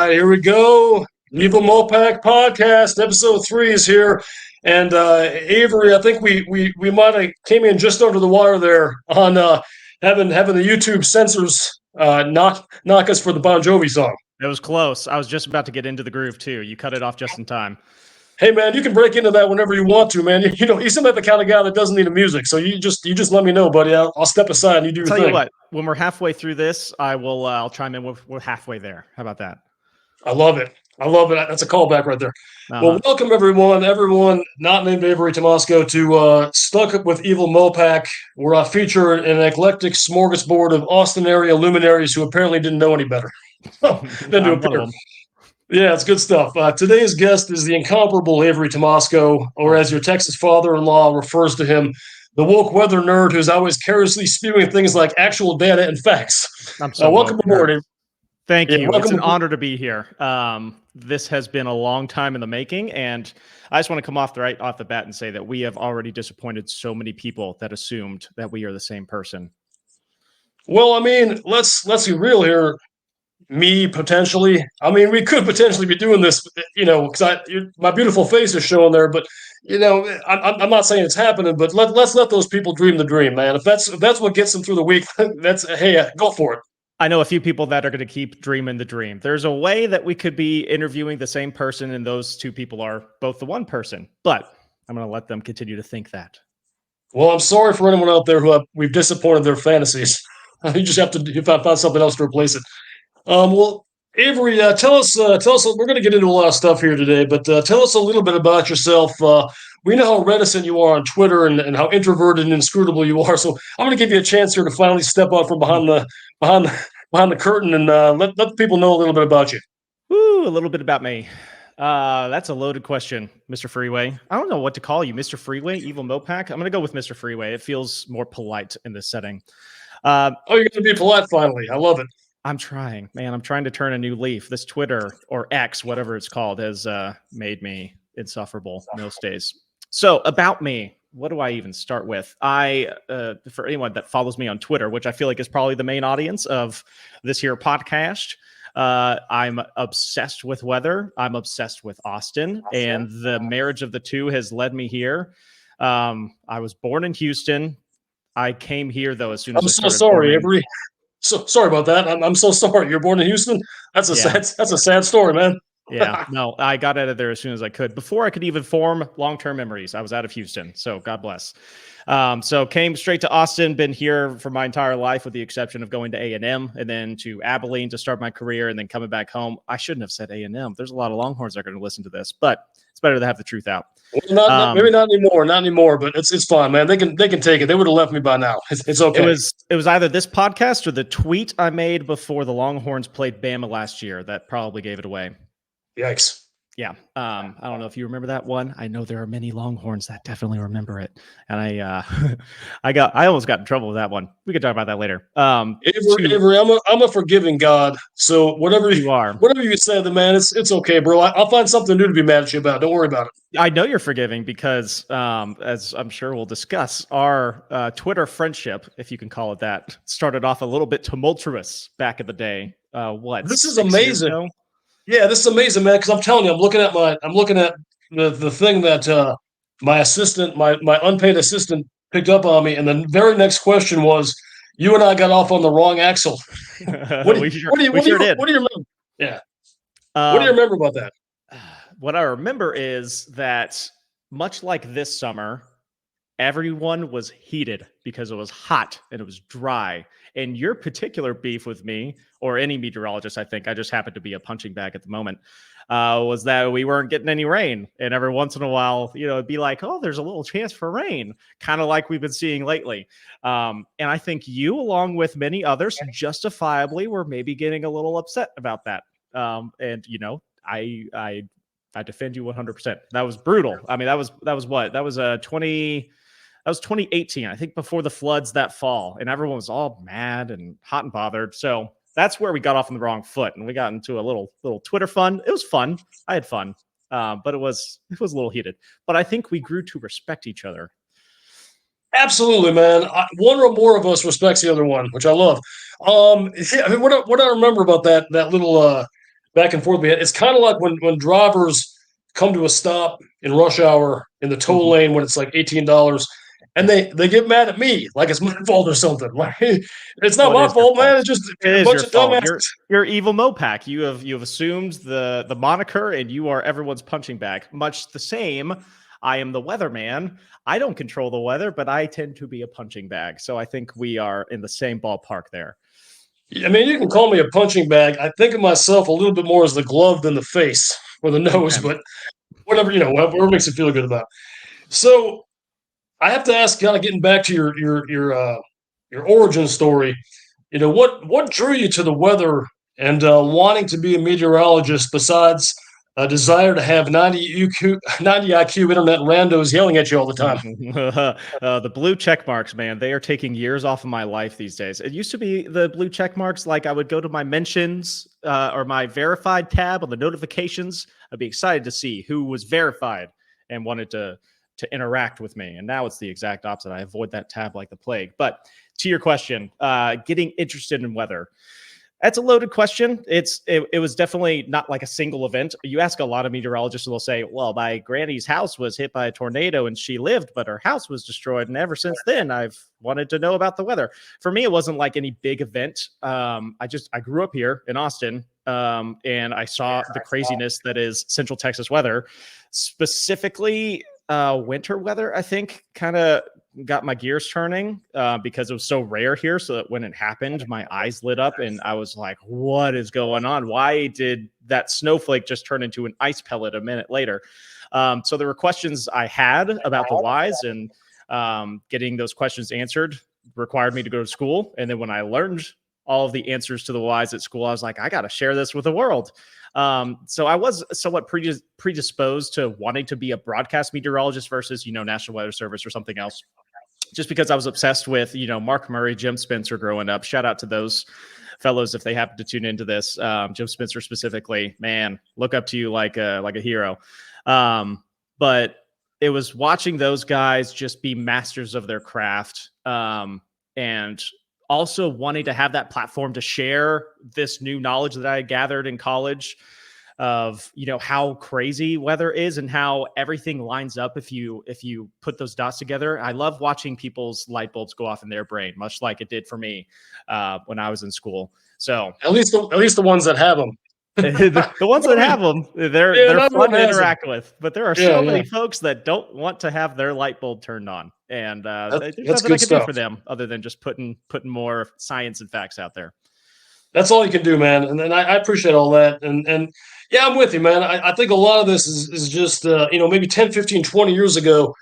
right, here we go. Evil MoPac podcast, episode 3 is here. And Avery, I think we might have came in just under the wire there on having the YouTube censors knock us for the Bon Jovi song. It was close. I was just about to get into the groove too. You cut it off just in time. Hey man, you can break into that whenever you want to, man. You know, you seem like the kind of guy that doesn't need the music, so you just let me know, buddy. I'll step aside and you do your thing. Tell you what, when we're halfway through this, I'll chime in. We're halfway there. How about that? I love it. That's a callback right there. Well, welcome everyone not named Avery Tomasco to Stuck with Evil MoPac, where I feature an eclectic smorgasbord of Austin area luminaries who apparently didn't know any better than to appear. Yeah, it's good stuff. Today's guest is the incomparable Avery Tomasco, or as your Texas father-in-law refers to him, the woke weather nerd who's always carelessly spewing things like actual data and facts. I'm so welcome aboard, Avery. Thank you. It's an honor to be here. This has been a long time in the making, and I just want to come off the bat and say that we have already disappointed so many people that assumed that we are the same person. Well, I mean, let's be real here. Me potentially. I mean, we could potentially be doing this, you know, because my beautiful face is showing there. But you know, I'm not saying it's happening. But let's let those people dream the dream, man. If that's what gets them through the week, go for it. I know a few people that are going to keep dreaming the dream. There's a way that we could be interviewing the same person, and those two people are both the one person. But I'm going to let them continue to think that. Well, I'm sorry for anyone out there who we've disappointed their fantasies. You just have to find something else to replace it. Well, Avery, tell us. We're going to get into a lot of stuff here today, but tell us a little bit about yourself. We know how reticent you are on Twitter and how introverted and inscrutable you are. So I'm going to give you a chance here to finally step out from behind the curtain and let people know a little bit about you. Ooh, a little bit about me. That's a loaded question, Mr. Freeway. I don't know what to call you, Mr. Freeway, Evil MoPac. I'm going to go with Mr. Freeway. It feels more polite in this setting. You're going to be polite finally. I love it. I'm trying, man. I'm trying to turn a new leaf. This Twitter or X, whatever it's called, has made me insufferable most days. So about me, what do I even start with? For anyone that follows me on Twitter, which I feel like is probably the main audience of this here podcast, I'm obsessed with weather. I'm obsessed with Austin, and the marriage of the two has led me here. I was born in Houston. I came here though as soon as I'm so sorry, Avery. So sorry about that. I'm so sorry. You're born in Houston. That's a sad story, man. Yeah, no, I got out of there as soon as I could. Before I could even form long-term memories, I was out of Houston. So God bless. So came straight to Austin. Been here for my entire life, with the exception of going to A&M and then to Abilene to start my career, and then coming back home. I shouldn't have said A&M. There's a lot of Longhorns that are going to listen to this, but it's better to have the truth out. Well, maybe not anymore, but it's fine, man. They can take it. They would have left me by now. It's okay. It was either this podcast or the tweet I made before the Longhorns played Bama last year that probably gave it away. Yikes. Yeah. I don't know if you remember that one. I know there are many Longhorns that definitely remember it. And I almost got in trouble with that one. We could talk about that later. Avery, I'm a forgiving God. So whatever you said, man, it's okay, bro. I'll find something new to be mad at you about. Don't worry about it. I know you're forgiving because, as I'm sure we'll discuss, our Twitter friendship, if you can call it that, started off a little bit tumultuous back in the day. This is amazing. Yeah, this is amazing, man. Because I'm telling you, I'm looking at the thing that my unpaid assistant picked up on me, and the very next question was, "You and I got off on the wrong axle." What do you remember? Yeah. What do you remember about that? What I remember is that, much like this summer, everyone was heated because it was hot and it was dry. And your particular beef with me, or any meteorologist, I think, I just happened to be a punching bag at the moment, was that we weren't getting any rain. And every once in a while, it'd be like, oh, there's a little chance for rain, kind of like we've been seeing lately. And I think you, along with many others, justifiably were maybe getting a little upset about that. And I defend you 100%. That was brutal. I mean, that was what? That was 2018, I think, before the floods that fall, and everyone was all mad and hot and bothered. So that's where we got off on the wrong foot, and we got into a little Twitter fun. It was fun. I had fun, but it was a little heated. But I think we grew to respect each other. Absolutely, man. One or more of us respects the other one, which I love. What I remember about that back and forth. It's kind of like when drivers come to a stop in rush hour in the toll lane when it's like $18, and they get mad at me like it's my fault or something. Like it's not my fault, man. It's just a bunch of dumbasses. You're Evil MoPac. You have assumed the moniker, and you are everyone's punching bag. Much the same. I am the weatherman. I don't control the weather, but I tend to be a punching bag. So I think we are in the same ballpark there. I mean, you can call me a punching bag. I think of myself a little bit more as the glove than the face or the nose, but whatever, whatever makes you feel good about. So I have to ask, kind of getting back to your origin story. What drew you to the weather and wanting to be a meteorologist besides a desire to have 90 IQ internet randos yelling at you all the time? The blue check marks, man, they are taking years off of my life these days. It used to be the blue check marks. Like I would go to my mentions or my verified tab on the notifications. I'd be excited to see who was verified and wanted to interact with me. And now it's the exact opposite. I avoid that tab like the plague. But to your question, getting interested in weather. That's a loaded question. It was definitely not like a single event. You ask a lot of meteorologists, and they'll say, well, my granny's house was hit by a tornado and she lived, but her house was destroyed. And ever since then, I've wanted to know about the weather. For me, it wasn't like any big event. I grew up here in Austin, and I saw the craziness that is Central Texas weather, specifically winter weather. I think kind of got my gears turning because it was so rare here. So that when it happened, my eyes lit up and I was like, what is going on? Why did that snowflake just turn into an ice pellet a minute later? So there were questions I had about the whys, and getting those questions answered required me to go to school. And then when I learned all of the answers to the whys at school, I was like, I got to share this with the world. So I was somewhat predisposed to wanting to be a broadcast meteorologist versus, National Weather Service or something else, just because I was obsessed with, Mark Murray, Jim Spencer growing up. Shout out to those fellows if they happen to tune into this. Jim Spencer specifically, man, look up to you like a hero. But it was watching those guys just be masters of their craft, and also wanting to have that platform to share this new knowledge that I gathered in college of, how crazy weather is and how everything lines up if you put those dots together. I love watching people's light bulbs go off in their brain, much like it did for me when I was in school. So at least the ones that have them. the ones that have them, they're fun to interact with. But there are so many folks that don't want to have their light bulb turned on, and there's nothing I can do for them other than just putting more science and facts out there. That's all you can do, man. And I appreciate all that. And yeah, I'm with you, man. I think a lot of this is just, maybe 10, 15, 20 years ago,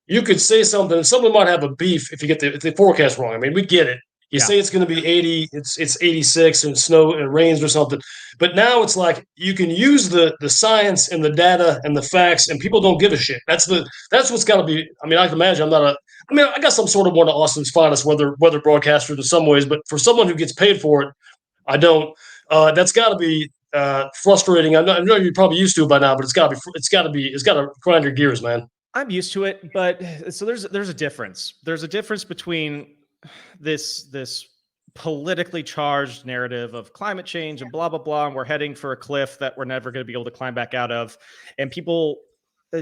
you could say something and someone might have a beef if you get the forecast wrong. I mean, we get it. You say it's going to be 80, it's 86 and snow and rains or something. But now it's like you can use the science and the data and the facts, and people don't give a shit. That's what's got to be. I mean, I can imagine I guess I'm sort of one of Austin's finest weather broadcasters in some ways, but for someone who gets paid for it, I don't. That's got to be frustrating. I know you're probably used to it by now, but it's got to grind your gears, man. I'm used to it, but so there's a difference. There's a difference between this politically charged narrative of climate change and blah blah blah, and we're heading for a cliff that we're never going to be able to climb back out of, and people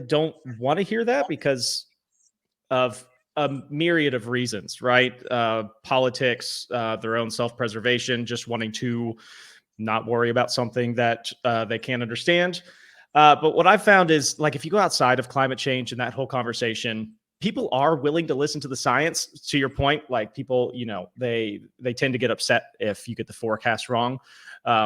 don't want to hear that because of a myriad of reasons, right? Politics, their own self-preservation, just wanting to not worry about something that they can't understand. But what I've found is, like, if you go outside of climate change and that whole conversation, people are willing to listen to the science. To your point, like people, they tend to get upset if you get the forecast wrong.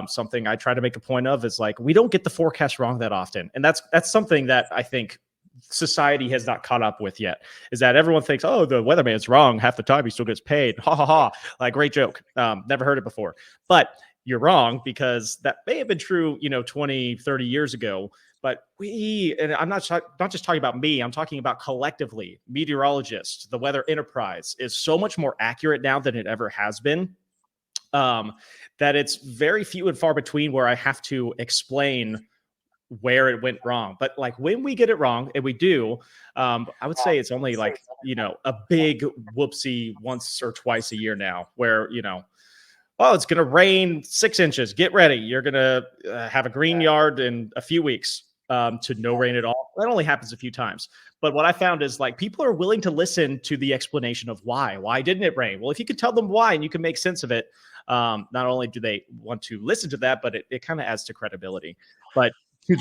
Something I try to make a point of is like, we don't get the forecast wrong that often. And that's something that I think society has not caught up with yet, is that everyone thinks, oh, the weatherman's wrong half the time, he still gets paid. Ha ha ha. Like, great joke. Never heard it before. But you're wrong, because that may have been true, 20, 30 years ago. But and I'm not just talking about me, I'm talking about collectively, meteorologists, the weather enterprise is so much more accurate now than it ever has been, that it's very few and far between where I have to explain where it went wrong. But like when we get it wrong, and we do, I would say it's only like, a big whoopsie once or twice a year now, where, oh, it's going to rain 6 inches. Get ready. You're going to have a green yard in a few weeks to no rain at all. That only happens a few times. But what I found is like people are willing to listen to the explanation of why. Why didn't it rain? Well, if you could tell them why and you can make sense of it, not only do they want to listen to that, but it kind of adds to credibility. But to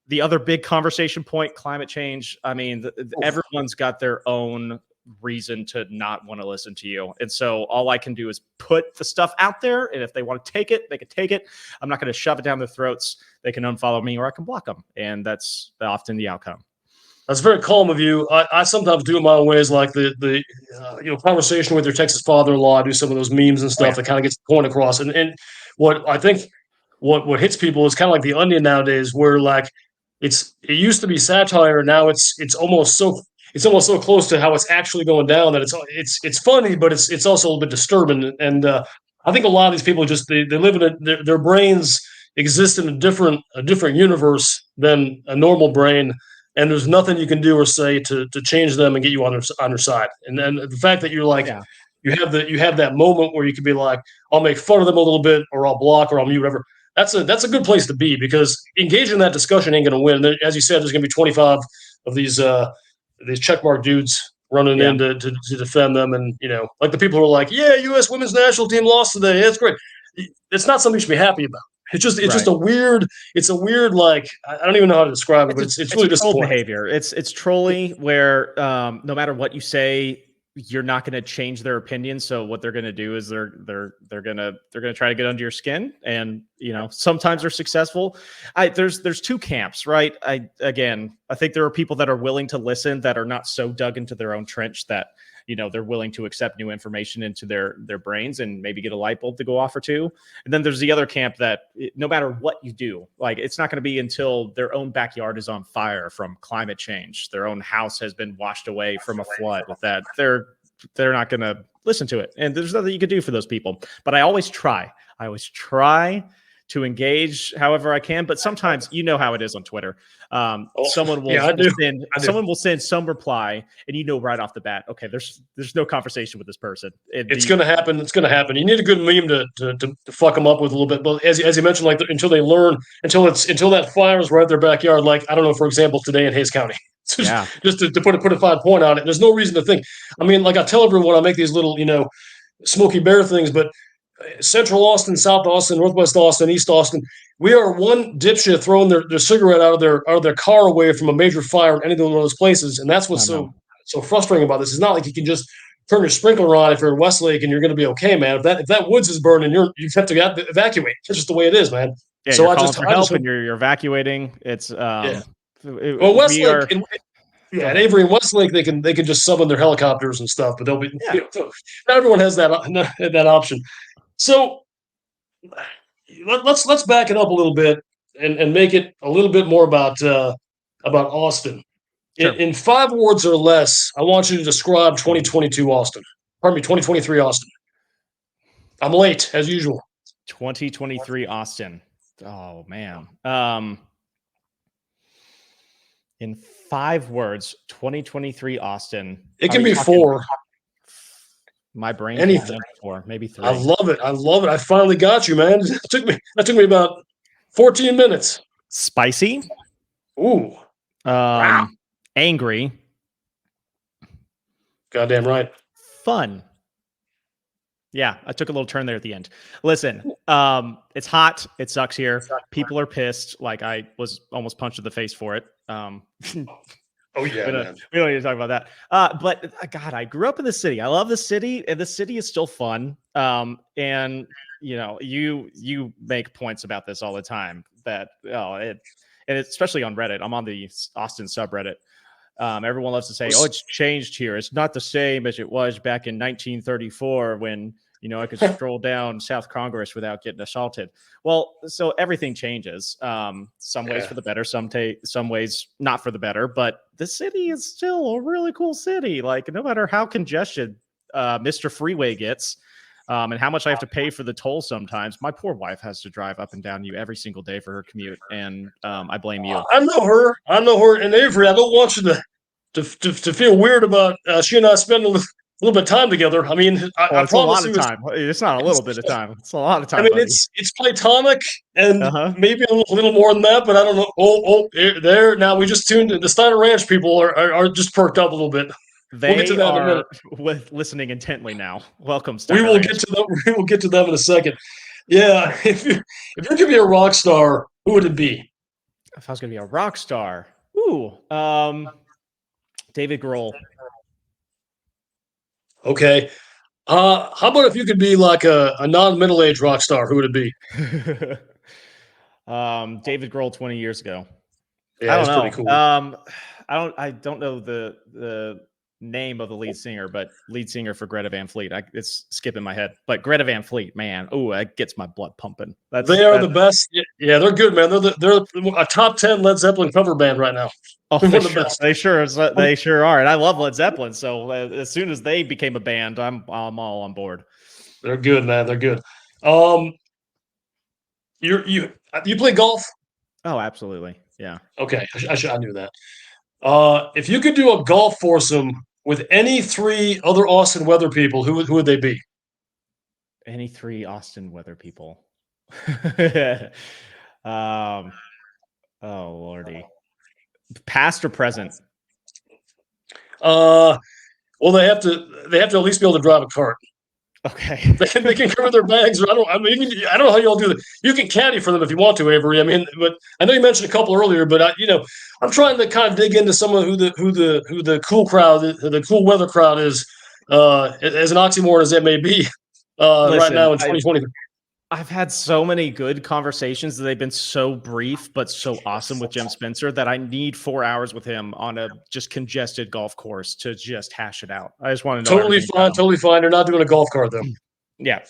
the other big conversation point, climate change. I mean, everyone's got their own reason to not want to listen to you. And so all I can do is put the stuff out there. And if they want to take it, they can take it. I'm not going to shove it down their throats. They can unfollow me or I can block them. And that's often the outcome. That's very calm of you. I sometimes do it my own ways, like the conversation with your Texas father-in-law. I do some of those memes and stuff that kind of gets the point across. And what I think what hits people is kind of like the Onion nowadays, where like it used to be satire, now it's almost so close to how it's actually going down that it's funny, but it's also a little bit disturbing. And I think a lot of these people just they live in their brains exist in a different universe than a normal brain, and there's nothing you can do or say to change them and get you on their side. And then the fact that you're like you have that moment where you can be like, I'll make fun of them a little bit, or I'll block, or I'll mute, whatever. That's a good place to be, because engaging in that discussion ain't going to win. As you said, there's going to be 25 of these checkmark dudes running in to defend them, and like the people who are like, yeah, U.S. women's national team lost today. That's great. It's not something you should be happy about. It's just a weird. It's a weird, like, I don't even know how to describe it, but it's really disappointing behavior. It's trolly where no matter what you say, you're not going to change their opinion. So what they're going to do is they're going to try to get under your skin, and sometimes they're successful. There's two camps, right? I think there are people that are willing to listen, that are not so dug into their own trench that they're willing to accept new information into their brains and maybe get a light bulb to go off or two. And then there's the other camp that no matter what you do, like, it's not going to be until their own backyard is on fire from climate change, their own house has been washed away from a flood, that they're not going to listen to it. And there's nothing you can do for those people. But I always try to engage however I can, but sometimes how it is on Twitter. Someone will send some reply, and right off the bat, okay, there's no conversation with this person. It's going to happen. It's going to happen. You need a good meme to fuck them up with a little bit. But as you mentioned, like, until they learn, until that fire is right at their backyard. Like, I don't know, for example, today in Hayes County. Just to put a fine point on it. There's no reason to think. I mean, like I tell everyone, I make these little Smokey Bear things, but Central Austin, South Austin, Northwest Austin, East Austin, we are one dipshit throwing their cigarette out of their car away from a major fire in any one of those places. And that's what's so frustrating about this. It's not like you can just turn your sprinkler on if you're in Westlake and you're going to be okay, man. If that woods is burning, you have to evacuate. It's just the way it is, man. Yeah, so you're evacuating. It's well, Westlake and Avery and Westlake, they can just summon their helicopters and stuff, but they'll be not everyone has that option. So let's back it up a little bit and make it a little bit more about Austin. Sure. In 5 words or less, I want you to describe 2022 Austin. Pardon me, 2023 Austin. I'm late as usual. 2023 Austin. Oh man. In 5 words, 2023 Austin. It can be 4. My brain. Anything. 4, maybe 3. I love it. I finally got you, man. That took me about 14 minutes. Spicy. Ooh. Wow. Angry. Goddamn right. Fun. Yeah, I took a little turn there at the end. Listen, it's hot. It sucks here. People are pissed. Like, I was almost punched in the face for it. Oh yeah, we don't need to talk about that. But God, I grew up in the city. I love the city, and the city is still fun. And you make points about this all the time. That and especially on Reddit. I'm on the Austin subreddit. Everyone loves to say, "Oh, it's changed here. It's not the same as it was back in 1934 when I could stroll down South Congress without getting assaulted." Well, so everything changes. Some ways for the better, some ways not for the better. But the city is still a really cool city. Like, no matter how congested Mr. Freeway gets, and how much I have to pay for the toll sometimes, my poor wife has to drive up and down you every single day for her commute, and I blame you. I know her, and Avery. I don't want you to feel weird about she and I spending little bit of time together. I mean, I It's a lot promise of time. It's not a little bit of time. It's a lot of time. I mean, buddy. it's platonic and Uh-huh. maybe a little more than that, but I don't know. There now we just tuned in. The Steiner Ranch people are just perked up a little bit. We'll get to They that in a minute. are listening intently now. Welcome, We Steiner will Ranch. get to them. We will get to them in a second. Yeah, if you could be a rock star, who would it be? If I was going to be a rock star, David Grohl. Okay. How about if you could be like a non-middle age rock star? Who would it be? David Grohl 20 years ago. Yeah, I don't that's know. pretty cool. I don't know the name of the lead singer, but lead singer for Greta Van Fleet. It's skipping my head. But Greta Van Fleet, man, that gets my blood pumping. They are the best. Yeah, they're good, man. They're a top 10 Led Zeppelin cover band right now. Oh, they sure are. And I love Led Zeppelin. So as soon as they became a band, I'm all on board. They're good, man. They're good. You play golf? Oh, absolutely. Yeah. Okay, I knew that. If you could do a golf foursome with any three other Austin weather people, who would they be? Any three Austin weather people. Oh lordy. Past or present? Well, they have to at least be able to drive a cart. Okay. They can carry their bags. I don't know how y'all do that. You can caddy for them if you want to, Avery. I mean, but I know you mentioned a couple earlier, but I'm trying to kind of dig into some of who the cool crowd, the cool weather crowd is, as an oxymoron as it may be, right now in 2020. I've had so many good conversations that they've been so brief but so awesome with Jim Spencer that I need 4 hours with him on a just congested golf course to just hash it out. I just want to know. Totally fine. They're not doing a golf cart though. Yeah.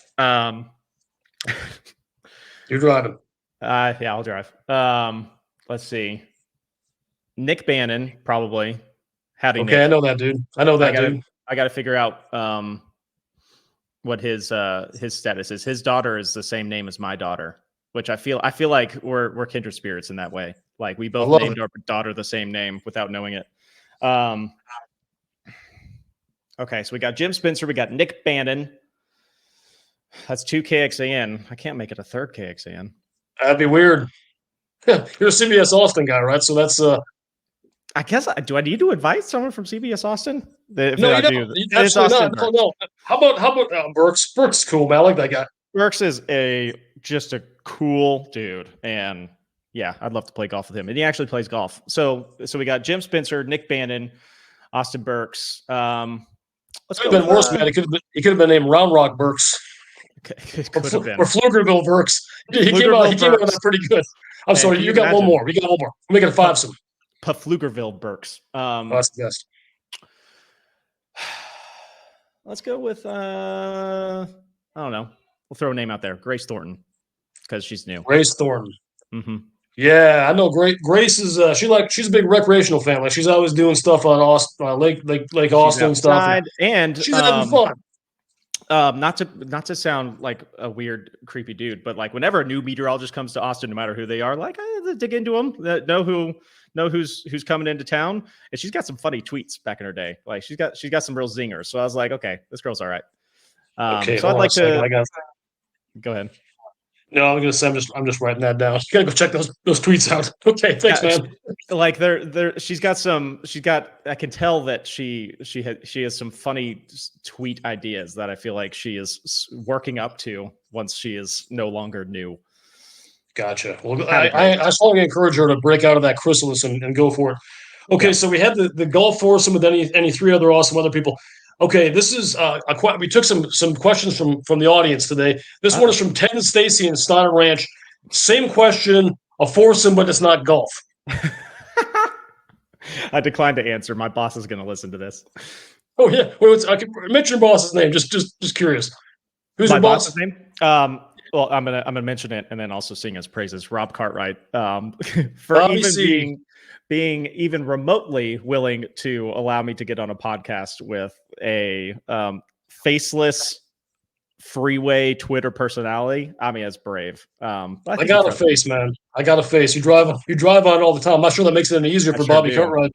You're driving. Yeah, I'll drive. Let's see. Nick Bannon, probably. Okay, Nick. I know that dude. I got to figure out what his status is. His daughter is the same name as my daughter, which I feel like we're kindred spirits in that way. Like we both named our daughter the same name without knowing it. Okay, so we got Jim Spencer, we got Nick Bannon. That's 2 KXAN. I can't make it a third KXAN. That'd be weird. You're a CBS Austin guy, right? So that's I guess do I need to invite someone from CBS Austin? No, you don't. Absolutely not. No. How about Burks? Burks is cool, man. I like that guy. Burks is just a cool dude, and yeah, I'd love to play golf with him. And he actually plays golf. So we got Jim Spencer, Nick Bannon, Austin Burks. Let's go. Been worse, man. He could have been named Round Rock Burks. It could have been. Or Pflugerville Burks. He came out with that pretty good. I'm sorry. You got one more. We got one more. We'll make it a fivesome. Pflugerville Burks. That's the best. Let's go with I don't know. We'll throw a name out there. Grace Thornton, because she's new. Grace Thornton. Mm-hmm. Yeah, I know. Grace is she's a big recreational fan. Like she's always doing stuff on Austin, Lake Austin stuff, and she's having fun. Not to sound like a weird, creepy dude, but like whenever a new meteorologist comes to Austin, no matter who they are, like dig into them, know who's coming into town. And she's got some funny tweets back in her day. Like she's got some real zingers. So I was like, okay, this girl's all right. Okay, so I'd like to go ahead. No, I'm gonna say I'm just writing that down. You gotta go check those tweets out. Okay, thanks, man. Like I can tell that she has some funny tweet ideas that I feel like she is working up to once she is no longer new. Gotcha. Well, I strongly encourage her to break out of that chrysalis and go for it. Okay, yeah. So we had the golf foursome with any three other awesome other people. Okay, this is we took some questions from the audience today. This one is from Ted and Stacy in Steiner Ranch. Same question, a foursome, but it's not golf. I declined to answer. My boss is going to listen to this. Oh yeah, I can mention your boss's name. Just curious. Who's your boss's name? Well, I'm gonna mention it and then also sing his praises. Rob Cartwright, for even being even remotely willing to allow me to get on a podcast with a faceless freeway Twitter personality. I mean, it's brave. I got a face, man. I got a face. You drive on it all the time. I'm not sure that makes it any easier for Bobby Cartwright.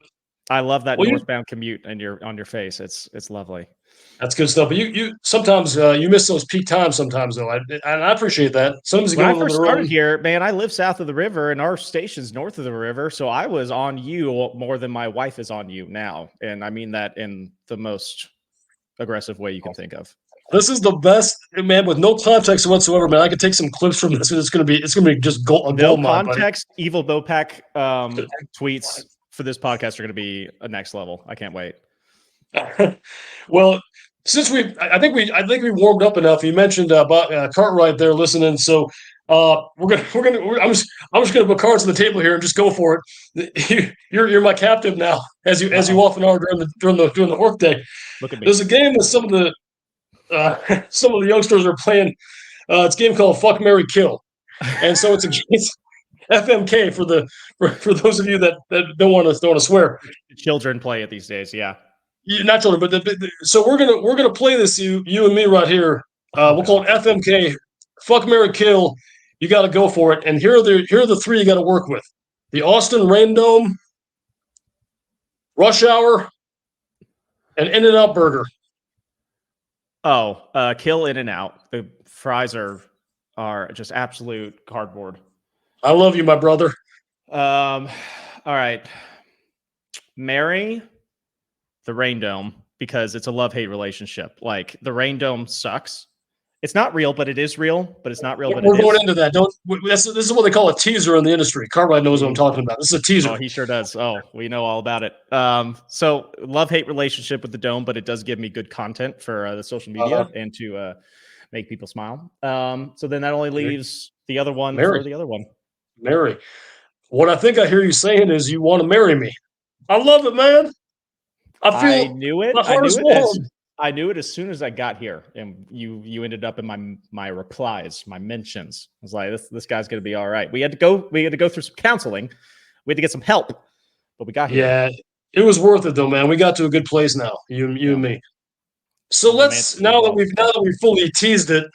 I love that northbound commute and on your face. It's lovely. That's good stuff. But you sometimes you miss those peak times sometimes though. And I appreciate that. Sometimes you When go a I little bit first started early. here, man, I live south of the river and our station's north of the river. So I was on you more than my wife is on you now. And I mean that in the most aggressive way you can think of. This is the best, man, with no context whatsoever, man. I could take some clips from this and it's gonna be just a No gold mine, buddy. context, Evil MoPac tweets for this podcast are going to be a next level. I can't wait. Well, since I think we warmed up enough. You mentioned about Cartwright there listening, so I'm just gonna put cards on the table here and just go for it. You're my captive now, as you Uh-oh. often are during the workday. Look at me. There's a game that some of the youngsters are playing. It's a game called Fuck Mary Kill, and so it's FMK for those of you that don't want to swear. Children play it these days. Yeah. Not children, but so we're gonna play this you and me right here. We'll call it FMK. Fuck Mary Kill. You got to go for it. And here are the three you got to work with: the Austin Rain Dome, Rush Hour, and In-N-Out Burger. Oh, kill In and Out. The fries are just absolute cardboard. I love you, my brother. All right. Marry the Rain Dome because it's a love-hate relationship. Like the Rain Dome sucks. It's not real, but it is real. But it's not real, but We're it going is. into that. This is what they call a teaser in the industry. Cartwright knows what I'm talking about. This is a teaser. Oh, he sure does. Oh, we know all about it. So love-hate relationship with the Dome, but it does give me good content for the social media and to make people smile. So then that only leaves the other one for the other one. Mary. What I think I hear you saying is you want to marry me. I love it, man. I knew it. My heart is warm. I knew it as soon as I got here, and you ended up in my replies, my mentions. I was like, this guy's gonna be all right. We had to go through some counseling. We had to get some help, but we got here. Yeah, it was worth it though, man. We got to a good place now, you and me. So now that we've fully teased it,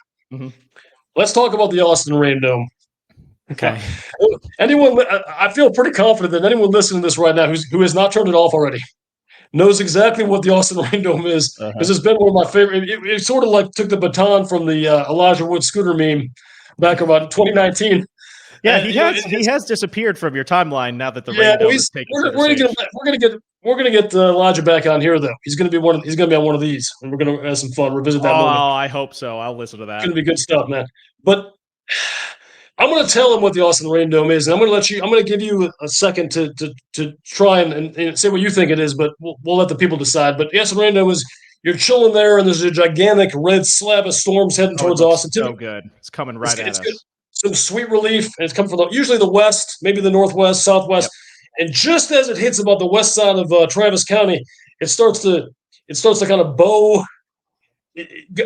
let's talk about the Austin Rain Dome. Okay. I feel pretty confident that anyone listening to this right now who has not turned it off already knows exactly what the Austin Rain Dome is, because it's been one of my favorite. It sort of like took the baton from the Elijah Wood scooter meme back about 2019. Yeah, he has disappeared from your timeline now that the Rain Dome is taken. We're gonna get Elijah back on here though. He's gonna be on one of these, and we're gonna have some fun, revisit that moment. Oh, I hope so. I'll listen to that. It's gonna be good stuff, man. But I'm going to tell him what the Austin Rain Dome is, and I'm going to give you a second to try and say what you think it is, but we'll let the people decide. But the Austin Rain Dome is, you're chilling there, and there's a gigantic red slab of storms heading towards Austin. So good. It's coming right at us. Good. Some sweet relief, and it's coming from usually the west, maybe the northwest, southwest. Yep. And just as it hits about the west side of Travis County, it starts to kind of bow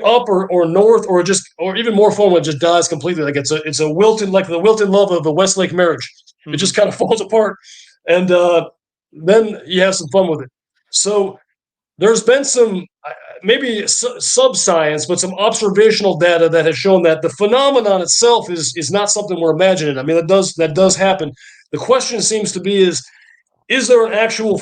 up or north, or even more fun when it just dies completely. Like it's a wilted, like the wilted love of a Westlake marriage. It just kind of falls apart, and then you have some fun with it. So there's been some maybe sub-science, but some observational data that has shown that the phenomenon itself is not something we're imagining. I mean, that does happen. The question seems to be is there an actual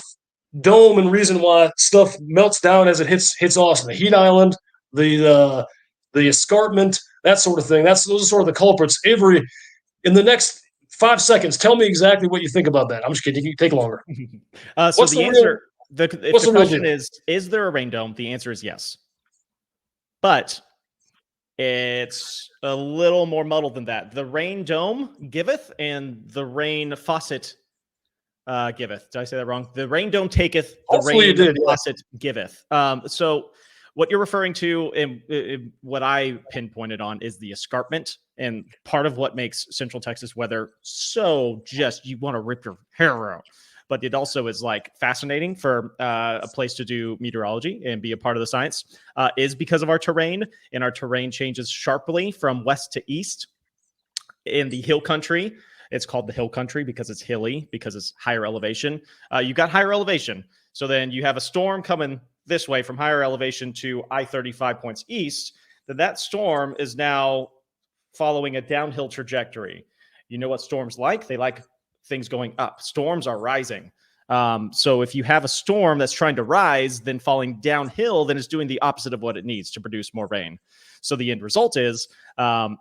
dome and reason why stuff melts down as it hits Austin? The heat island, the escarpment, that sort of thing. Those are sort of the culprits. Avery, in the next 5 seconds, tell me exactly what you think about that. I'm just kidding. You can take longer. So the answer, if the question is there a rain dome? The answer is yes. But it's a little more muddled than that. The rain dome giveth, and the rain faucet giveth. Did I say that wrong? The rain dome taketh, the rain faucet giveth. So what you're referring to and what I pinpointed on is the escarpment. And part of what makes Central Texas weather so just, you want to rip your hair out. But it also is like fascinating for a place to do meteorology and be a part of the science is because of our terrain. And our terrain changes sharply from west to east in the hill country. It's called the hill country because it's hilly, because it's higher elevation. You've got higher elevation. So then you have a storm coming this way from higher elevation to I-35 points east. Then that storm is now following a downhill trajectory. You know what storms like? They like things going up. Storms are rising. So if you have a storm that's trying to rise, then falling downhill, then it's doing the opposite of what it needs to produce more rain. So the end result is,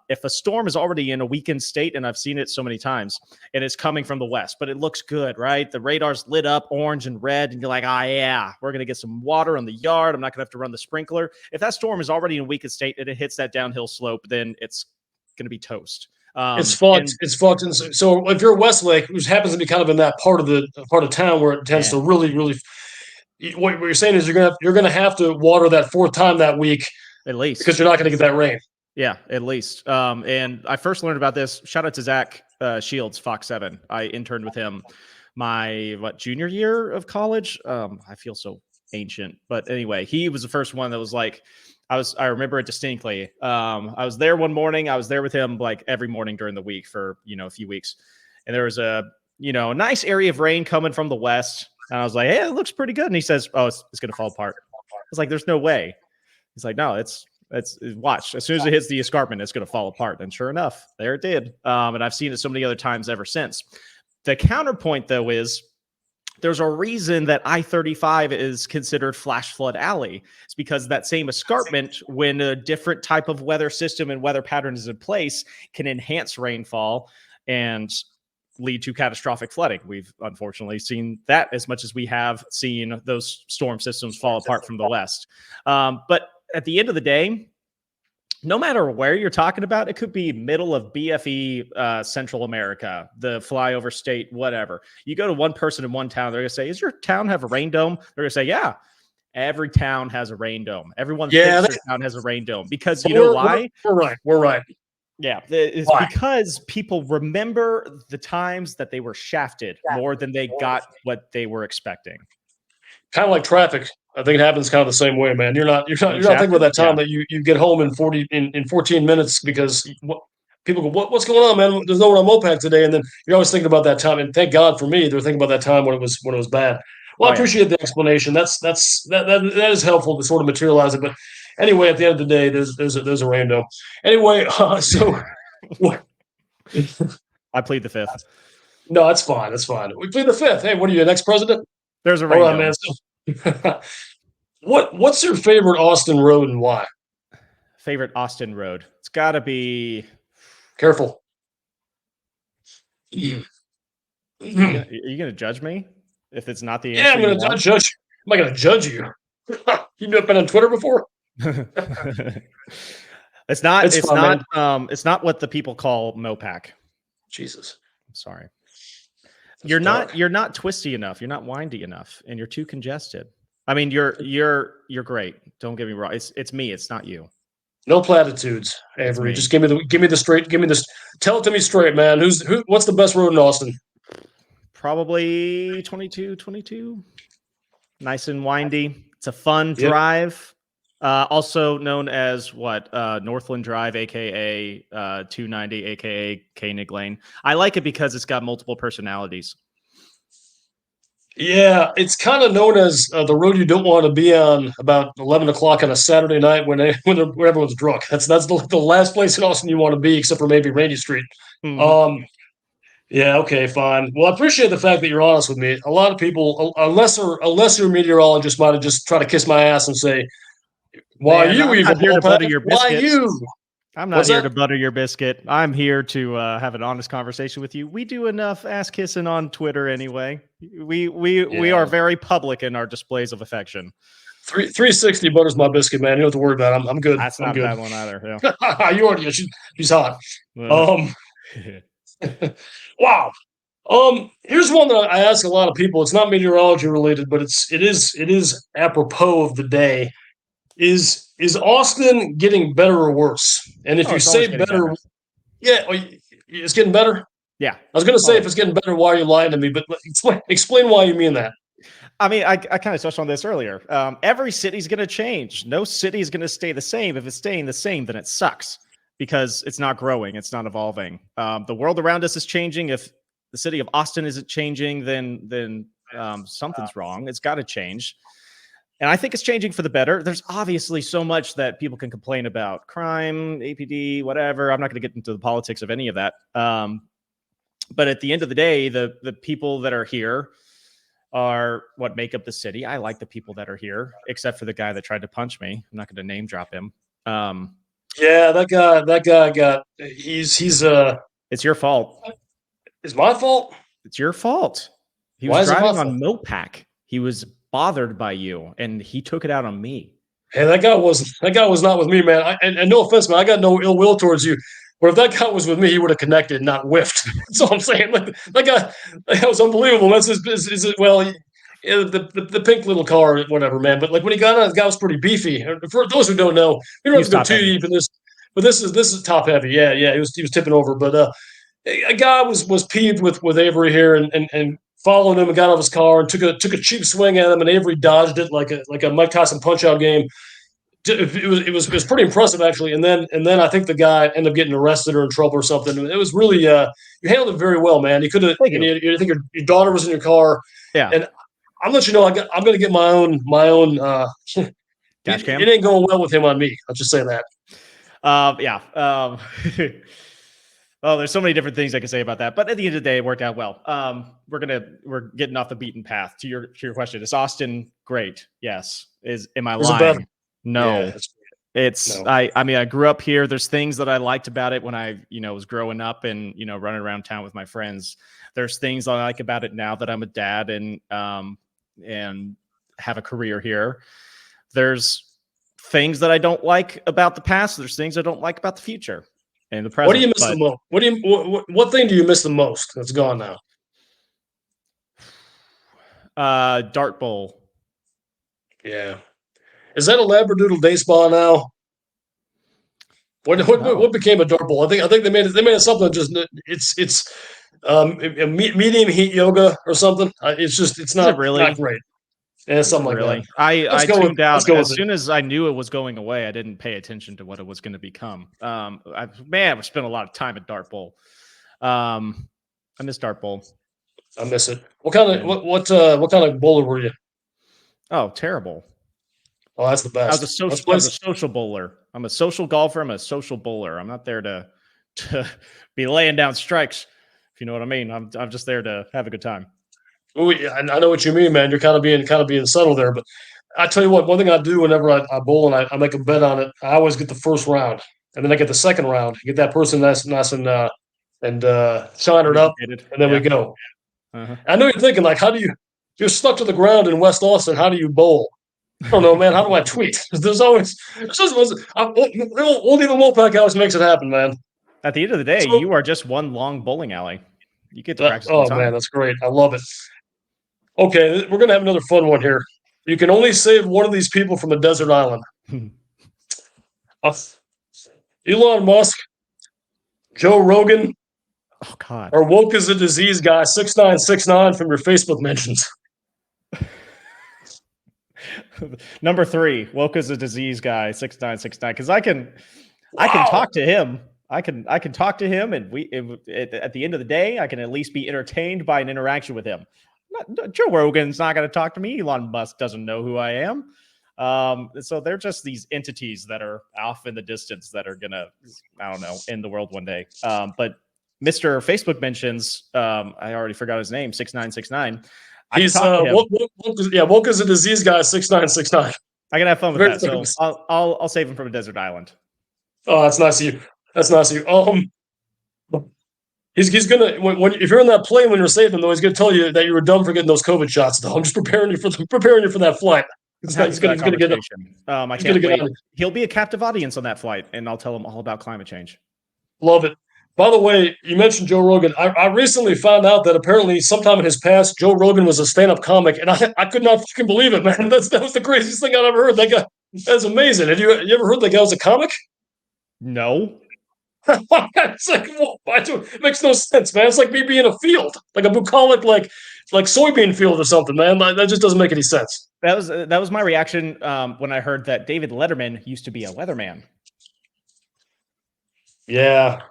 if a storm is already in a weakened state, and I've seen it so many times, and it's coming from the west, but it looks good, right? The radar's lit up orange and red, and you're like, yeah, we're going to get some water on the yard. I'm not going to have to run the sprinkler. If that storm is already in a weakened state and it hits that downhill slope, then it's going to be toast. It's fucked. It's fucked. And so if you're Westlake, which happens to be kind of in that part of town where it tends to really, really, what you're saying is you're gonna have to water that fourth time that week, at least, because you're not going to get that rain. Yeah, at least. And I first learned about this. Shout out to Zach Shields, Fox 7. I interned with him my junior year of college. I feel so ancient, but anyway, he was the first one that was like, I remember it distinctly. I was there one morning. I was there with him like every morning during the week for, a few weeks. And there was a nice area of rain coming from the west. And I was like, hey, it looks pretty good. And he says, oh, it's going to fall apart. I was like, there's no way. He's like, no, it's watch. As soon as it hits the escarpment, it's going to fall apart. And sure enough, there it did. And I've seen it so many other times ever since. The counterpoint, though, is there's a reason that I-35 is considered flash flood alley. It's because that same escarpment, when a different type of weather system and weather pattern is in place, can enhance rainfall and lead to catastrophic flooding. We've unfortunately seen that as much as we have seen those storm systems fall apart from the west. But at the end of the day, no matter where you're talking about, it could be middle of BFE, Central America, the flyover state, whatever. You go to one person in one town, they're going to say, "Is your town have a rain dome?" They're going to say, "Yeah, every town has a rain dome. Everyone thinks their town has a rain dome." Because you know why? We're right. Yeah, it's because people remember the times that they were shafted more than they got what they were expecting. Kind of like traffic. I think it happens kind of the same way, man. You're not thinking about that time that you get home in 14 minutes because people go, what's going on, man? There's no one on MoPac today, and then you're always thinking about that time. And thank God for me, they're thinking about that time when it was bad. Well, I appreciate the explanation. That is helpful to sort of materialize it. But anyway, at the end of the day, there's a rain dome. Anyway, so what? I plead the fifth. No, that's fine. That's fine. We plead the fifth. Hey, what are you, next president? There's a rain dome. Man. So, what's your favorite Austin road and why? Favorite Austin road? It's got to be. Careful. Are you going to judge me if it's not the answer? Yeah, I'm going to judge. Am I going to judge you? You've been on Twitter before? It's not. It's not. It's not what the people call MoPac. Jesus, I'm sorry. You're not twisty enough. You're not windy enough, and you're too congested. I mean, you're great. Don't get me wrong. It's me. It's not you. No platitudes, Avery. Just give me the straight. Give me this. Tell it to me straight, man. What's the best road in Austin? Probably 22. Nice and windy. It's a fun drive. Also known as Northland Drive, aka 290, aka Koenig Lane. I like it because it's got multiple personalities. Yeah, it's kind of known as the road you don't want to be on about 11 o'clock on a Saturday night when everyone's drunk. That's the last place in Austin you want to be, except for maybe Rainy Street. Mm-hmm. Yeah, okay, fine. Well, I appreciate the fact that you're honest with me. A lot of people, a lesser meteorologist, might have just tried to kiss my ass and say, "Why you even here to butter your biscuits? Why you?" I'm not here to butter your biscuit. I'm here to have an honest conversation with you. We do enough ass kissing on Twitter anyway. We are very public in our displays of affection. 360 butters my biscuit, man. You don't have to worry about it. I'm good. That's not a bad one either. Yeah. You already. She's hot. Wow. Here's one that I ask a lot of people. It's not meteorology related, but it is apropos of the day. Is Austin getting better or worse? And if you say better, it's getting better. Yeah, I was going to say if it's getting better, why are you lying to me? But explain why you mean that. I mean, I kind of touched on this earlier. Every city's going to change. No city is going to stay the same. If it's staying the same, then it sucks because it's not growing. It's not evolving. The world around us is changing. If the city of Austin isn't changing, then something's wrong. It's got to change. And I think it's changing for the better. There's obviously so much that people can complain about. Crime, APD, whatever. I'm not going to get into the politics of any of that. But at the end of the day, the people that are here are what make up the city. I like the people that are here, except for the guy that tried to punch me. I'm not going to name drop him. Yeah, that guy got he's it's your fault. It's my fault. It's your fault. He Why was is it my driving on fault? MoPac. He was bothered by you, and he took it out on me. Hey, that guy was not with me, man. And no offense, man, I got no ill will towards you. But if that guy was with me, he would have connected, not whiffed. That's all I'm saying. Like that was unbelievable. That's is it? Well, yeah, the pink little car, whatever, man. But like when he got on, the guy was pretty beefy. For those who don't know, we don't have to go too deep in this, but this is top heavy. Yeah, he was tipping over. But a guy was peeved with Avery here and followed him and got out of his car and took a cheap swing at him, and Avery dodged it like a Mike Tyson punch out game. It was pretty impressive actually, and then I think the guy ended up getting arrested or in trouble or something. It was really you handled it very well, man. You could have. I think your daughter was in your car. Yeah, and I'm let you know I'm going to get my own dash cam. It ain't going well with him on me. I'll just say that. Yeah. Well, there's so many different things I can say about that, but at the end of the day, it worked out well. We're getting off the beaten path to your question. Is Austin great? Yes. Am I lying? No. Yeah, it's no. I mean, I grew up here. There's things that I liked about it when I, was growing up and, running around town with my friends. There's things I like about it now that I'm a dad and have a career here. There's things that I don't like about the past. There's things I don't like about the future and the present. What do you miss the most? What thing do you miss the most that's gone now? Dart bowl. Yeah. Is that a Labradoodle day spa now? What became a dart bowl? I think they made it something just it's medium heat yoga or something. It's not really not great. Yeah, something like that. I tuned out as soon as I knew it was going away. I didn't pay attention to what it was going to become. I spent a lot of time at dart bowl. I miss dart bowl. I miss it. What kind of bowler were you? Oh, terrible. Oh, that's the best. I was a social bowler. I'm a social golfer. I'm a social bowler. I'm not there to be laying down strikes, if you know what I mean. I'm just there to have a good time. Well, I know what you mean, man. You're kind of being subtle there, but I tell you what, one thing I do whenever I bowl and I make a bet on it, I always get the first round, and then I get the second round. Get that person nice and shinered up, and then we go. Uh-huh. I know you're thinking like, you're stuck to the ground in West Austin. How do you bowl? I don't know, man. How do I tweet? There's always only the MoPac always makes it happen, man. At the end of the day, you are just one long bowling alley. You get to practice. Oh man, that's great. I love it. Okay, we're gonna have another fun one here. You can only save one of these people from a desert island. Elon Musk, Joe Rogan, oh God, or woke as a disease guy 6969 from your Facebook mentions. Number 3, woke as a disease guy 6969, because I can talk to him. I can talk to him, and at the end of the day, I can at least be entertained by an interaction with him. Joe Rogan's not going to talk to me. Elon Musk doesn't know who I am. So they're just these entities that are off in the distance that are going to, I don't know, end the world one day. But Mr. Facebook mentions, I already forgot his name, 6969. He's woke as a disease guy 6969. I can have fun with that. So I'll save him from a desert island. Oh, that's nice of you. That's nice of you. He's gonna if you're in that plane when you're saving though, he's gonna tell you that you were dumb for getting those COVID shots. Though I'm just preparing you for that flight. He's gonna get up. I can't wait. He'll be a captive audience on that flight, and I'll tell him all about climate change. Love it. By the way, you mentioned Joe Rogan. I recently found out that apparently sometime in his past, Joe Rogan was a stand-up comic, and I could not fucking believe it, man. That was the craziest thing I've ever heard. That guy, that's amazing. Have you ever heard that guy was a comic? No. It's like, it makes no sense, man. It's like me being a field, like a bucolic, like soybean field or something, man. That just doesn't make any sense. That was my reaction when I heard that David Letterman used to be a weatherman. Yeah.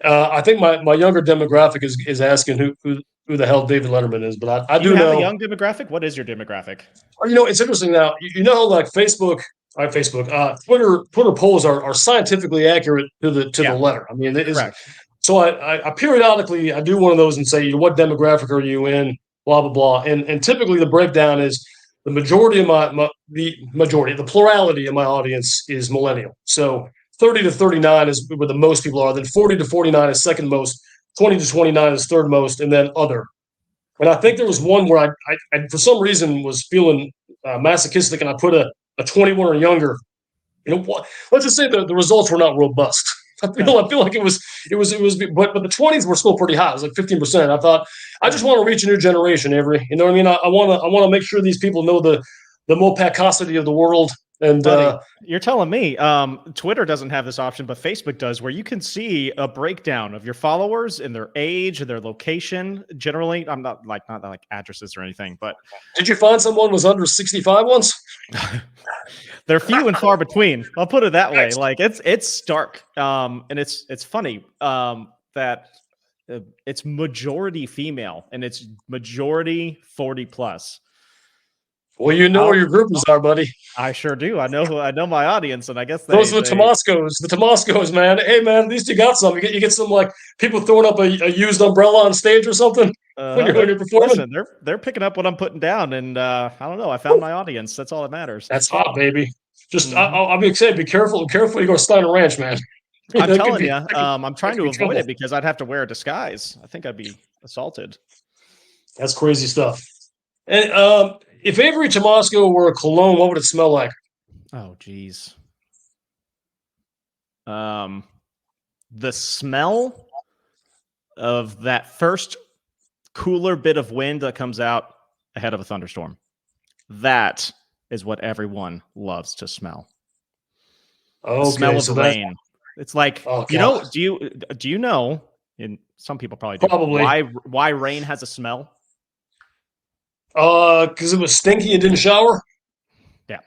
I think my younger demographic is asking who the hell David Letterman is, but I do know. A young demographic? What is your demographic? It's interesting now. You know, like Facebook, Twitter polls are scientifically accurate to the letter. I mean, it is. So I periodically I do one of those and say, what demographic are you in? blah blah blah. And typically the breakdown is the majority of the plurality of my audience is millennial. So 30 to 39 is where the most people are. Then 40 to 49 is second most. 20 to 29 is third most, and then other. And I think there was one where I for some reason was feeling masochistic, and I put a 21 or younger. Let's just say the results were not robust. I feel like it was, but the 20s were still pretty high. It was like 15%. I thought I just want to reach a new generation, Avery. You know what I mean? I want to make sure these people know the mopacosity of the world. And Buddy, you're telling me Twitter doesn't have this option, but Facebook does, where you can see a breakdown of your followers and their age and their location. Generally, I'm not like addresses or anything, but did you find someone was under 65 once? They're few and far between. I'll put it that way. Like it's stark, and it's funny that it's majority female and it's majority 40 plus. Well, you know where your groupers are, buddy. I sure do. I know my audience, and I guess those are the Tomascos, man. Hey, man, at least you got some. You get some like people throwing up a used umbrella on stage or something when you're performing. Listen, they're picking up what I'm putting down, and I don't know. I found my audience. That's all that matters. That's hot, baby. Just I'll be excited. Be careful. You go to Steiner Ranch, man. I'm telling you, I'm trying to avoid it because I'd have to wear a disguise. I think I'd be assaulted. That's crazy stuff. And if Avery Tomasco were a cologne, what would it smell like? Oh, geez. The smell of that first cooler bit of wind that comes out ahead of a thunderstorm. That is what everyone loves to smell. Okay, the smell of rain. It's like, do you know, and some people probably do, why rain has a smell? Because it was stinky and didn't shower? Yeah,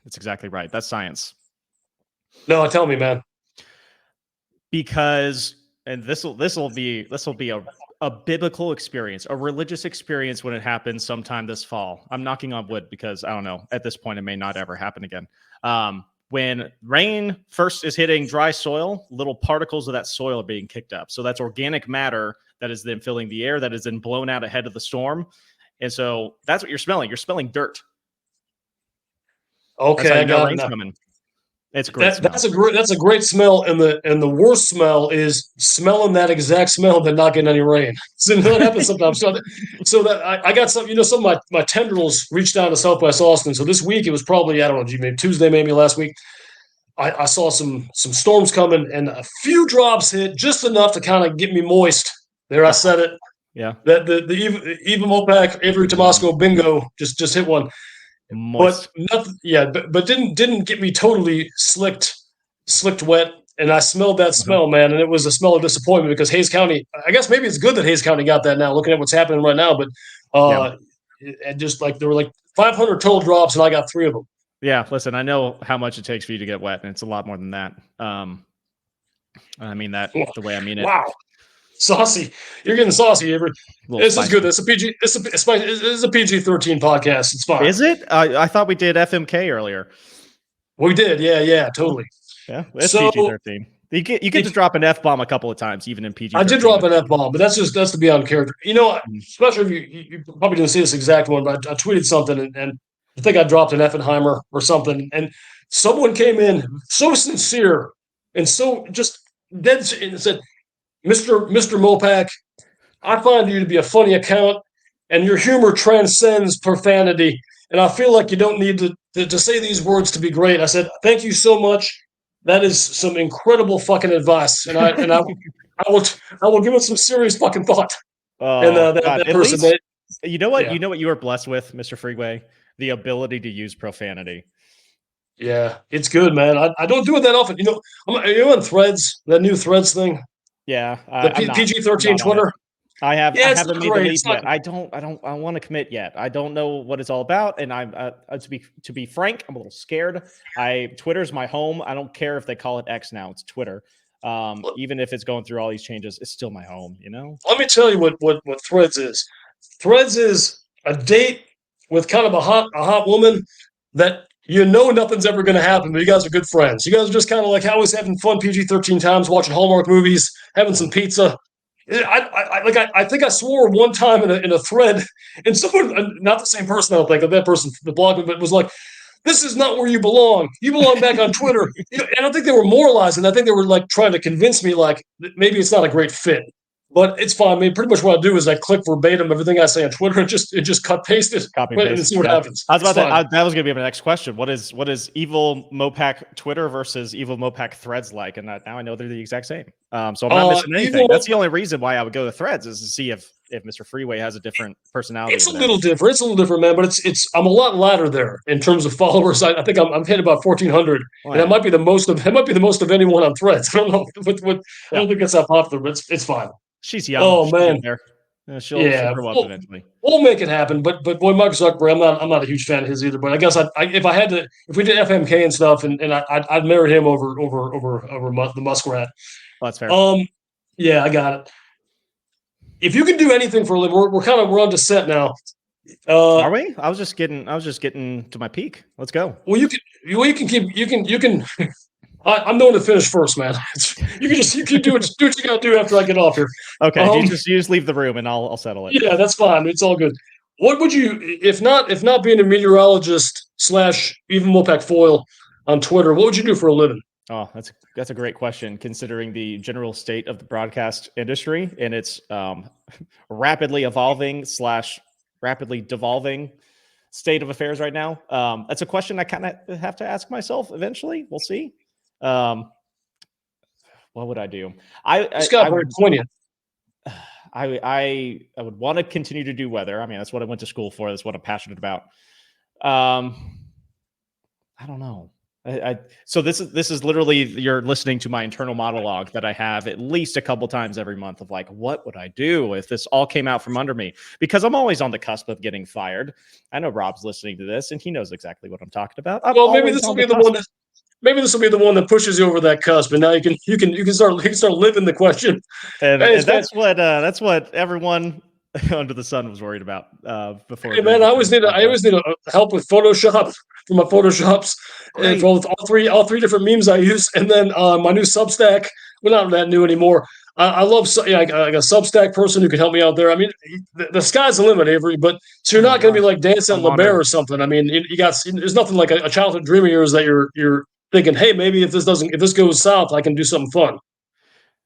that's exactly right. That's science. No, tell me, man. Because, and this will be a biblical experience, a religious experience when it happens sometime this fall. I'm knocking on wood because I don't know. At this point, it may not ever happen again. When rain first is hitting dry soil, little particles of that soil are being kicked up. So that's organic matter that is then filling the air, that is then blown out ahead of the storm. And so that's what you're smelling. You're smelling dirt. Okay, I got rain's coming. It's great. That's a great smell, and the worst smell is smelling that exact smell but not getting any rain. So that happens sometimes. So that I got some, some of my tendrils reached down to Southwest Austin. So this week it was probably, I don't know, maybe Tuesday, maybe last week. I saw some storms coming, and a few drops hit just enough to kind of get me moist. There, I said it. Yeah. That the Evil MoPac Avery Tomasco bingo just hit one. Moist. But nothing, but didn't get me totally slicked wet. And I smelled that smell, man, and it was a smell of disappointment because Hays County, I guess maybe it's good that Hays County got that now, looking at what's happening right now. But and just like there were like 500 total drops, and I got 3 of them. Yeah, listen, I know how much it takes for you to get wet, and it's a lot more than that. I mean that the way I mean it. Wow. Saucy, you're getting saucy, Avery. This is good. This is a PG-13 podcast. It's fine. Is it? I thought we did FMK earlier. We did, yeah, totally. Yeah, it's PG-13. You get to drop an F-bomb a couple of times, even in PG-13. I did drop an F-bomb, but that's to be on character. Especially if you probably didn't see this exact one, but I tweeted something, and I think I dropped an Effenheimer or something, and someone came in so sincere and so just dead and said, Mr. MoPac, I find you to be a funny account, and your humor transcends profanity. And I feel like you don't need to say these words to be great. I said, thank you so much. That is some incredible fucking advice, and I will give it some serious fucking thought. And that person, you know what? Yeah. You know what you are blessed with, Mr. Freeway? The ability to use profanity. Yeah, it's good, man. I don't do it that often. Are you on Threads? That new Threads thing. Yeah, the PG-13 Twitter. I haven't made the leap yet. I want to commit yet. I don't know what it's all about, and I'm to be frank, I'm a little scared. Twitter's my home. I don't care if they call it X now. It's Twitter. Even if it's going through all these changes, it's still my home. Let me tell you what Threads is. Threads is a date with kind of a hot woman that nothing's ever going to happen, but you guys are good friends. You guys are just kind of like always having fun PG-13 times, watching Hallmark movies, having some pizza. I think I swore one time in a thread, and someone, not the same person, I don't think, that person, the blog, but was like, "This is not where you belong. You belong back on Twitter." And I don't think they were moralizing. I think they were like trying to convince me like maybe it's not a great fit. But it's fine. I mean, pretty much what I do is I click verbatim everything I say on Twitter and just cut paste it, Copy and paste. see what happens. I was about that was going to be my next question. What is Evil MoPac Twitter versus Evil MoPac Threads like? And now I know they're the exact same. So I'm not missing anything. That's the only reason why I would go to Threads, is to see if Mr. Freeway has a different personality. It's a little different. It's a little different, man. But I'm a lot lighter there in terms of followers. I think I'm hitting about 1,400, and it might be the most of anyone on Threads. I don't know. I don't think it's that popular, but it's fine. She's young. Oh man, she'll grow up eventually. We'll make it happen. But boy, Mark Zuckerberg, I'm not a huge fan of his either. But I guess if we did FMK and stuff, and I'd marry him over the Muskrat. Oh, that's fair. Yeah, I got it. If you can do anything for a living, we're on to set now. Are we? I was just getting to my peak. Let's go. Well, you can. I'm known to finish first, man. You can do what you gotta do after I get off here. Okay, you just leave the room and I'll settle it. Yeah, that's fine. It's all good. What would you, if not being a meteorologist / Evil MoPac foil on Twitter, what would you do for a living? Oh, that's a great question, considering the general state of the broadcast industry and its rapidly evolving / rapidly devolving state of affairs right now. That's a question I kind of have to ask myself eventually. We'll see. What would I do? I would want to continue to do weather. I mean, that's what I went to school for. That's what I'm passionate about. I don't know. So this is literally, you're listening to my internal monologue that I have at least a couple times every month of like, what would I do if this all came out from under me? Because I'm always on the cusp of getting fired. I know Rob's listening to this and he knows exactly what I'm talking about. Maybe this will be the one. Maybe this will be the one that pushes you over that cusp, and now you can start living the question. And that's what everyone under the sun was worried about before. Hey man, I always need help with Photoshop for my Photoshops, and for all three different memes I use, and then my new Substack. Well, not that new anymore. I love like a Substack person who can help me out there. I mean, the sky's the limit, Avery. But so you're not going to be like dancing on LeBear or something. I mean, there's nothing like a childhood dream of yours that you're thinking, hey, maybe if this goes south, I can do something fun.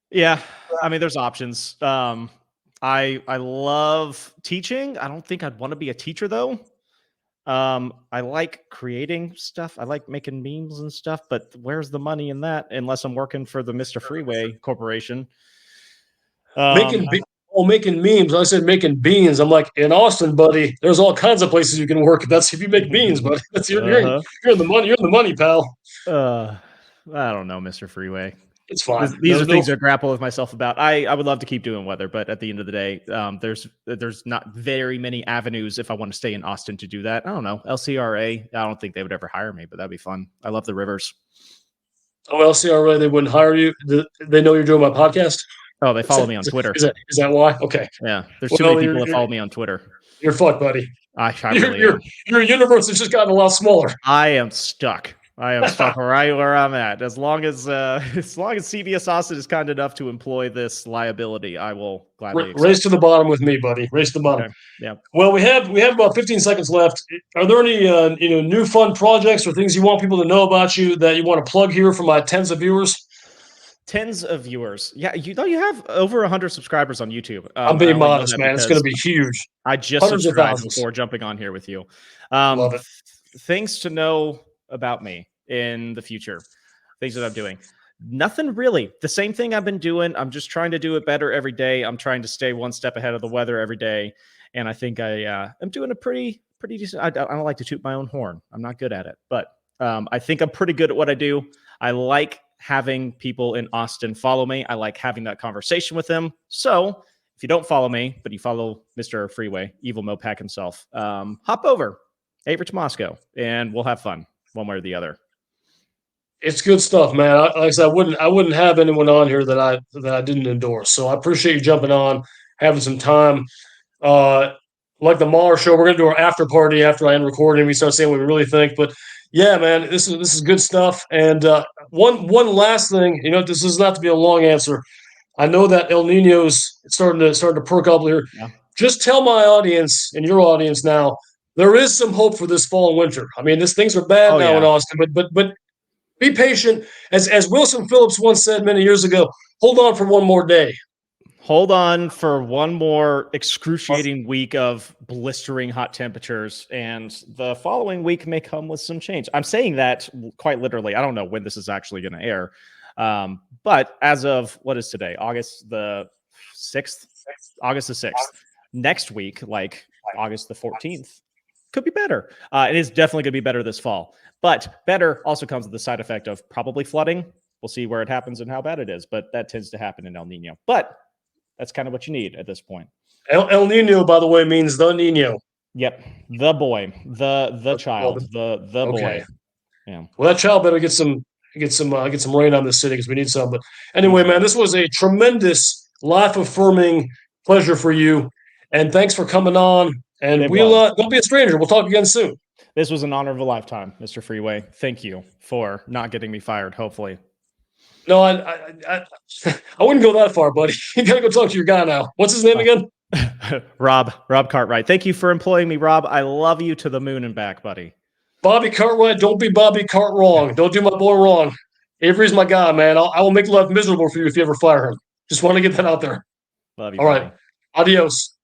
Yeah, I mean, there's options. I love teaching. I don't think I'd want to be a teacher though. I like creating stuff. I like making memes and stuff, but where's the money in that? Unless I'm working for the Mr. Freeway Corporation. Making memes. I said making beans. I'm like, in Austin, buddy, there's all kinds of places you can work. If you make beans, buddy. You're in the money. You're in the money, pal. I don't know, Mr. Freeway. It's fine. These are things I grapple with myself about. I would love to keep doing weather, but at the end of the day, there's not very many avenues if I want to stay in Austin to do that. I don't know. LCRA, I don't think they would ever hire me, but that'd be fun. I love the rivers. Oh, LCRA, they wouldn't hire you? They know you're doing my podcast? Oh, they follow me on Twitter. Is that why? Okay. Yeah, there's too many people that follow me on Twitter. You're fucked, buddy. Your universe has just gotten a lot smaller. I am stuck. Right where I'm at. As long as CBS Austin is kind enough to employ this liability, I will gladly race to the bottom with me, buddy. Race to the bottom. Okay. Yeah. Well, we have about 15 seconds left. Are there any new fun projects or things you want people to know about you that you want to plug here for my tens of viewers? Tens of viewers. Yeah, you have over 100 subscribers on YouTube. I'm being modest, man. It's going to be huge. I just subscribed before jumping on here with you. Love it. Things to know about me in the future. Things that I'm doing. Nothing really. The same thing I've been doing. I'm just trying to do it better every day. I'm trying to stay one step ahead of the weather every day. And I think I'm doing a pretty decent. I don't like to toot my own horn. I'm not good at it, but I think I'm pretty good at what I do. I like having people in Austin follow me. I like having that conversation with them. So if you don't follow me, but you follow Mr. Freeway, Evil MoPac himself, hop over, Avery Tomasco, and we'll have fun one way or the other. It's good stuff, man. Like I said, I wouldn't have anyone on here that I didn't endorse. So I appreciate you jumping on, having some time. Like the Mahler show, we're gonna do our after party after I end recording. We start saying what we really think. But yeah, man, this is good stuff. And one last thing, this is not to be a long answer. I know that El Nino's starting to perk up here. Yeah. Just tell my audience and your audience now, there is some hope for this fall and winter. I mean, things are bad now in Austin, but be patient. As Wilson Phillips once said many years ago, hold on for one more day. Hold on for one more excruciating week of blistering hot temperatures, and the following week may come with some change. I'm saying that quite literally. I don't know when this is actually going to air, but as of what is today, August the 6th, next week, like August the 14th, could be better. It is definitely going to be better this fall, but better also comes with the side effect of probably flooding. We'll see where it happens and how bad it is, but that tends to happen in El Nino. But that's kind of what you need at this point. El Nino, by the way, means the Nino. Yep, the boy, the child, the okay. boy. Yeah. Well, that child better get some rain on this city because we need some. But anyway, man, this was a tremendous, life affirming pleasure for you, and thanks for coming on. And we'll don't be a stranger. We'll talk again soon. This was an honor of a lifetime, Mr. Freeway. Thank you for not getting me fired. Hopefully. No, I wouldn't go that far, buddy. You gotta go talk to your guy now. What's his name again? Rob Cartwright. Thank you for employing me, Rob. I love you to the moon and back, buddy. Bobby Cartwright, don't be Bobby Cart wrong. Don't do my boy wrong. Avery's my guy, man. I will make life miserable for you if you ever fire him. Just want to get that out there. Love you. All right. Adios.